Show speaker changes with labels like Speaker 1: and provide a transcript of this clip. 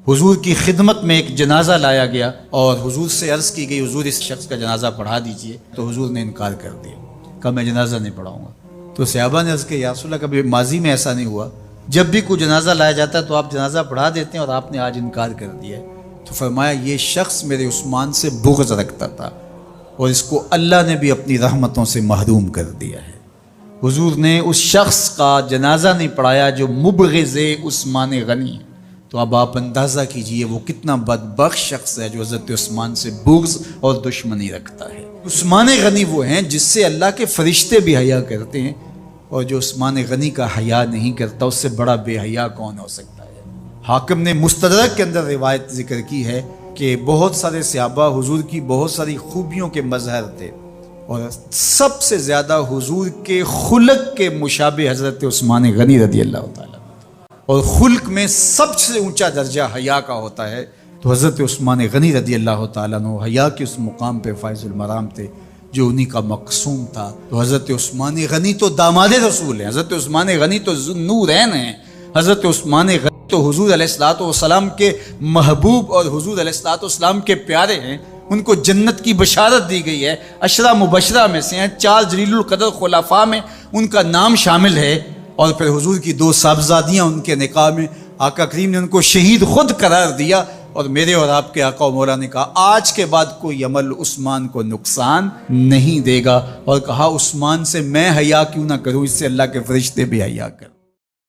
Speaker 1: حضور کی خدمت میں ایک جنازہ لایا گیا اور حضور سے عرض کی گئی حضور اس شخص کا جنازہ پڑھا دیجئے، تو حضور نے انکار کر دیا، کہا میں جنازہ نہیں پڑھاؤں گا۔ تو صحابہ نے عرض کیا یا رسول اللہ کبھی ماضی میں ایسا نہیں ہوا، جب بھی کوئی جنازہ لایا جاتا ہے تو آپ جنازہ پڑھا دیتے ہیں اور آپ نے آج انکار کر دیا ہے؟ تو فرمایا یہ شخص میرے عثمان سے بغض رکھتا تھا اور اس کو اللہ نے بھی اپنی رحمتوں سے محروم کر دیا ہے۔ حضور نے اس شخص کا جنازہ نہیں پڑھایا جو مبغض عثمان غنی ہے۔ تو اب آپ اندازہ کیجئے وہ کتنا بدبخت شخص ہے جو حضرت عثمان سے بغض اور دشمنی رکھتا ہے۔ عثمان غنی وہ ہیں جس سے اللہ کے فرشتے بھی حیا کرتے ہیں، اور جو عثمان غنی کا حیا نہیں کرتا اس سے بڑا بے حیا کون ہو سکتا ہے؟ حاکم نے مستدرک کے اندر روایت ذکر کی ہے کہ بہت سارے صحابہ حضور کی بہت ساری خوبیوں کے مظہر تھے، اور سب سے زیادہ حضور کے خلق کے مشابہ حضرت عثمان غنی رضی اللہ تعالیٰ، اور خلق میں سب سے اونچا درجہ حیا کا ہوتا ہے، تو حضرت عثمان غنی رضی اللہ تعالیٰ عنہ حیا کے اس مقام پہ فائز المرام تھے جو انہی کا مقصوم تھا۔ تو حضرت عثمان غنی تو داماد رسول ہیں، حضرت عثمان غنی تو ذوالنورین ہیں، حضرت عثمان غنی تو حضور علیہ الصلوۃ والسلام کے محبوب اور حضور علیہ الصلوۃ والسلام کے پیارے ہیں، ان کو جنت کی بشارت دی گئی ہے، عشرہ مبشرہ میں سے ہیں، 4 جلیل القدر خلفاء میں ان کا نام شامل ہے، اور پھر حضور کی 2 صاحبزادیاں ان کے نکاح میں آقا کریم نے ان کو شہید خود قرار دیا، اور میرے اور آپ کے آقا و مولا نے کہا آج کے بعد کوئی عمل عثمان کو نقصان نہیں دے گا، اور کہا عثمان سے میں حیا کیوں نہ کروں، اس سے اللہ کے فرشتے بھی حیا کر